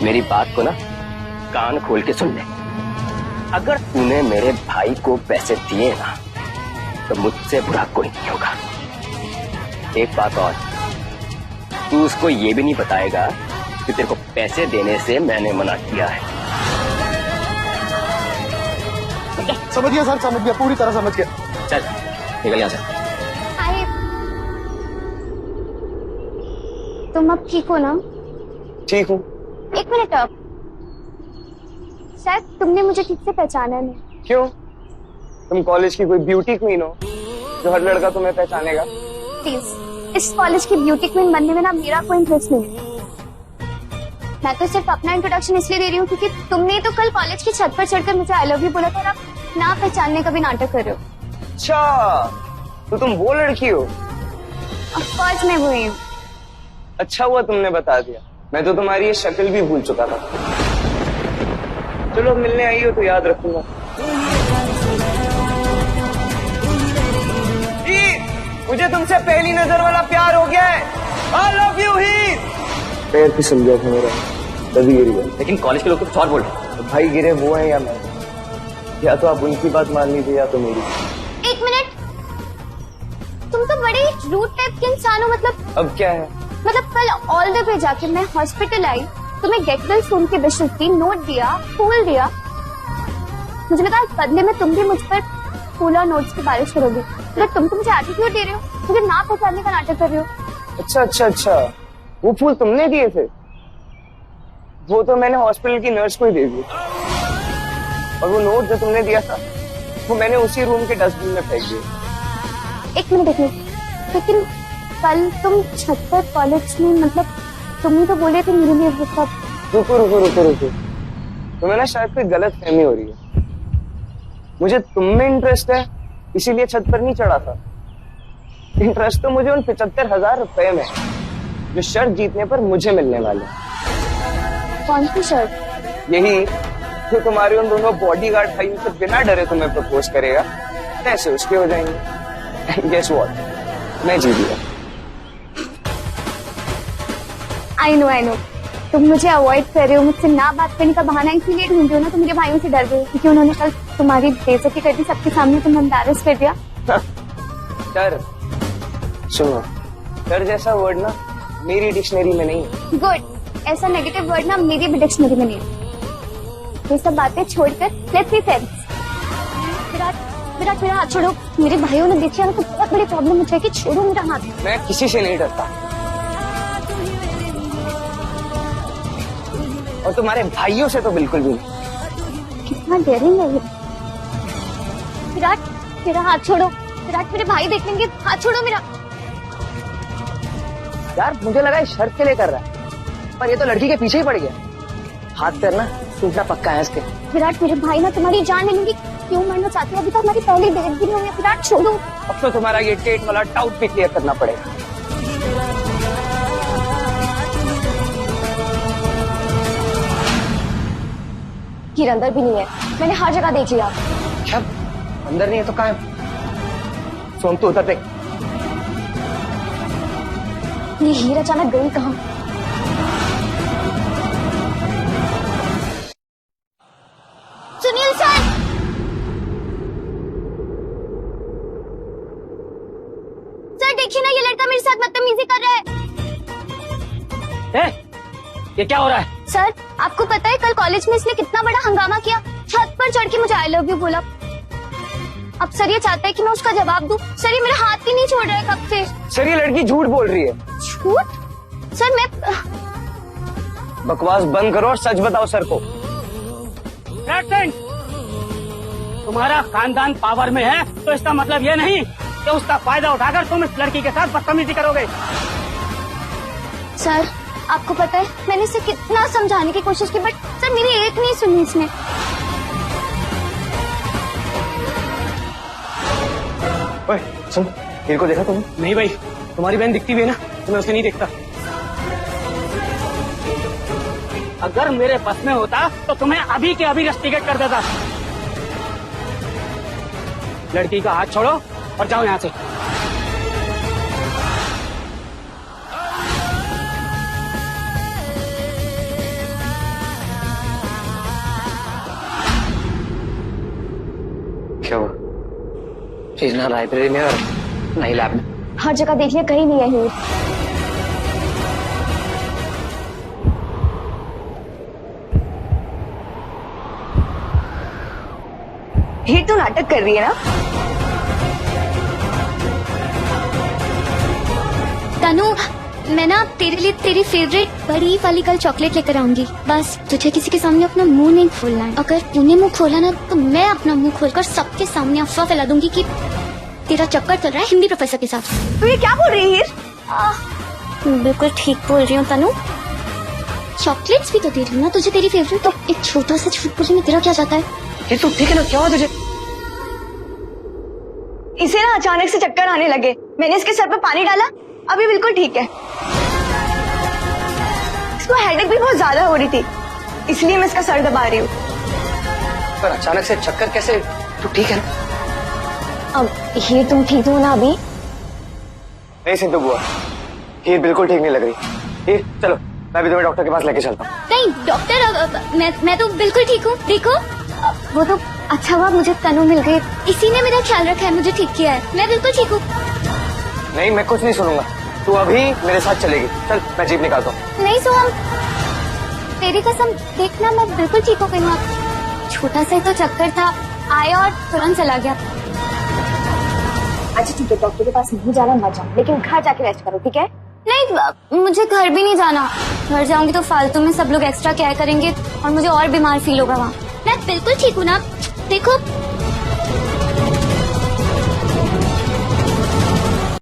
मेरी बात को ना कान खोल के सुन ले। अगर तूने मेरे भाई को पैसे दिए ना तो मुझसे बुरा कोई नहीं होगा। एक बात और, तू उसको ये भी नहीं बताएगा कि तेरे को पैसे देने से मैंने मना किया है। समझ गया सर, समझ गया, पूरी तरह समझ गया। चल निकल यहाँ से। तुम अब ठीक हो ना? ठीक हूँ। एक मिनट अब, शायद तुमने मुझे ठीक से पहचाना नहीं। क्यों? तुम कॉलेज की कोई ब्यूटी क्वीन हो जो हर लड़का तुम्हें पहचानेगा? प्लीज, इस कॉलेज की ब्यूटी क्वीन बनने में ना मेरा कोई इंटरेस्ट नहीं है। मैं तो सिर्फ अपना इंट्रोडक्शन इसलिए दे रही हूँ क्योंकि तुमने तो कल कॉलेज की छत पर चढ़कर मुझे आई लव यू बोला था और अब ना पहचानने का भी नाटक कर रहे हो। अच्छा, तो तुम वो लड़की हो? ऑफ कोर्स मैं वही हूँ। अच्छा हुआ तुमने बता दिया, मैं तो तुम्हारी ये शक्ल भी भूल चुका था। चलो मिलने आई हो तो याद रखूंगा। मुझे तुमसे पहली नजर वाला प्यार हो गया है। I love you ही। पैर फिसल गया था मेरा, तभी गिर गया। लेकिन कॉलेज के लोग तो कुछ और बोल रहे हैं। भाई गिरे वो है या मैं? या तो आप उनकी बात मान लीजिए या तो मेरी। एक मिनट, तुम तो बड़े रूड टाइप के इंसान हो। मतलब अब क्या है? मतलब कल ऑल डे पे जाके मैं हॉस्पिटल आई, तुम्हें गेट वेल सून की विशेष दी, नोट दिया, फूल दिया। मुझे लगा बदले में तुम भी मुझ पर फूल और नोट्स की बारिश करोगे, मतलब तुम तो मुझे एटीट्यूड दे रहे हो, मुझे ना पहचानने का नाटक कर रहे हो। अच्छा अच्छा अच्छा, वो फूल तुमने दिए थे? वो तो मैंने हॉस्पिटल की नर्स को ही दे दिए। और वो नोट जो तुमने दिया था वो मैंने उसी रूम के डस्टबिन में फेंक दिया। एक मिनट, लेकिन कल तुम छत पर कॉलेज में, मतलब तुम ही तो बोले थे मेरे लिए वो सब। रुको रुको रुको रुको, तुम्हें ना शायद कोई गलत फहमी हो रही है। मुझे तुम में इंटरेस्ट है इसीलिए छत पर नहीं चढ़ा था। इंटरेस्ट तो मुझे उन 75,000 रुपए में जो शर्त जीतने पर मुझे मिलने वाले। कौन सी शर्त? यही जो तुम्हारे उन दोनों बॉडीगार्ड भाइयों से बिना डरे तुम्हें प्रपोज करेगा, पैसे उसके हो जाएंगे। गेस व्हाट, मैं जीत गया। आई नो, तुम मुझे अवॉइड कर रहे हो, मुझसे ना बात करने का बहाना इसीलिए ढूंढ रहे हो ना। तुम मेरे भाइयों से डर गए क्योंकि उन्होंने कल तुम्हारी बेइज्जती कर दी सबके सामने, तुम एम्बैरेस कर दिया। डर, सुनो, डर जैसा वर्ड ना मेरी डिक्शनरी में नहीं है। गुड, ऐसा नेगेटिव वर्ड ना मेरी भी डिक्शनरी में नहीं है। ये सब बातें छोड़कर लेट्स बी फ्रेंड्स। विराट, मेरा हाथ छोड़ो। मेरे भाइयों ने देखा ना तो बहुत बड़ी प्रॉब्लम हो जाएगी। छोड़ो मेरा हाथ। मैं किसी से नहीं डरता, और तुम्हारे भाइयों से तो बिल्कुल भी नहीं। कितना डेयरिंग है ये। विराट, मेरा हाथ छोड़ो। विराट, मेरे भाई देख लेंगे, हाथ छोड़ो मेरा। यार मुझे लगा शर्त के लिए कर रहा है, पर ये तो लड़की के पीछे ही पड़ गया। हाथ पैर ना टूटना पक्का है इसके। विराट, मेरे भाई ना तुम्हारी जान ले लेंगे। क्यों मरना चाहते हो? अभी तक हमारी पहली डेट भी नहीं हुई है। विराट छोड़ो। अब तो तुम्हारा ये डेट वाला डाउट भी क्लियर करना पड़ेगा। हीरा अंदर भी नहीं है, मैंने हर जगह देख लिया। क्या अंदर नहीं है तो कहाँ है? सोम तो उतर देख। ये हीरा अचानक गई कहाँ? सुनील सर, सर देखिए ना, ये लड़का मेरे साथ बदतमीजी कर रहा है। ये क्या हो रहा है? सर, आपको पता है कल कॉलेज में इसने कितना बड़ा हंगामा किया? छत पर चढ़ के मुझे आई लव यू बोला। अब सर ये चाहता है कि मैं उसका जवाब दूं। सर ये मेरा हाथ ही नहीं छोड़ रहा है कब से। सर ये लड़की झूठ बोल रही है। झूठ? सर मैं बकवास बंद करो और सच बताओ सर को। तुम्हारा खानदान पावर में है तो इसका मतलब ये नहीं कि उसका फायदा उठाकर तुम इस लड़की के साथ बदतमीजी करोगे। सर, आपको पता है मैंने इसे कितना समझाने की कोशिश की, बट सर मेरी एक नहीं सुनी इसने। ओए सुन, हीर को देखा तुमने? नहीं भाई, तुम्हारी बहन दिखती भी है ना, तो मैं उसे नहीं देखता। अगर मेरे बस में होता तो तुम्हें अभी के अभी रस्टिकेट कर देता। लड़की का हाथ छोड़ो और जाओ यहाँ से। चीज ना लाइब्रेरी में और नहीं लैब में। हर जगह देख लिया, कहीं नहीं है हीर। हीर तो नाटक कर रही है ना? तनु, मैं ना तेरे लिए तेरी फेवरेट बड़ी वाली कल चॉकलेट लेकर आऊंगी। बस तुझे किसी के सामने अपना मुंह नहीं खोलना है। अगर तूने मुंह खोला ना तो मैं अपना मुंह खोलकर सबके सामने अफवाह फैला दूंगी कि तेरा चक्कर चल रहा है हिंदी प्रोफेसर के साथ। तू ये क्या बोल रही है हीर? बिल्कुल ठीक बोल रही हूँ तनु। चॉकलेट्स भी तो दे रही हूँ ना तुझे, तेरी फेवरेट। तो एक छोटा सा झूठ बोलने में तेरा क्या जाता है? ये तो ठीक है ना, क्या हुआ तुझे? इसे ना अचानक से चक्कर आने लगे, मैंने इसके सर पे पानी डाला, अभी बिल्कुल ठीक है। इसको हेडेक भी बहुत ज्यादा हो रही थी, इसलिए मैं इसका सर दबा रही हूँ। पर अचानक से चक्कर कैसे? तू ठीक है ना? अब ये तुम ठीक हो ना अभी? नहीं सिंधु बुआ, हीर बिल्कुल ठीक नहीं लग रही। हीर चलो, मैं भी तुम्हें डॉक्टर के पास लेके चलता हूँ। नहीं डॉक्टर, मैं तो बिल्कुल ठीक हूँ। देखो वो तो अच्छा हुआ मुझे तनु मिल गई। इसी ने मेरा ख्याल रखा है, मुझे ठीक किया है। मैं बिल्कुल ठीक हूँ। नहीं, मैं कुछ नहीं सुनूंगा। तू अभी मेरे साथ चलेगी। चल, मैं जीप निकालता हूँ। नहीं सोहम, तेरी कसम, देखना मैं बिल्कुल ठीक हो गई हूँ। छोटा सा ही तो चक्कर था, आया और तुरंत चला गया। अच्छा ठीक है, डॉक्टर के पास नहीं जाना मत जाओ, लेकिन घर जाके रेस्ट करो, ठीक है? नहीं, मुझे घर भी नहीं जाना। घर जाऊंगी तो फालतू में सब लोग एक्स्ट्रा केयर करेंगे और मुझे और बीमार फील होगा वहाँ। मैं बिल्कुल ठीक हूँ ना। देखो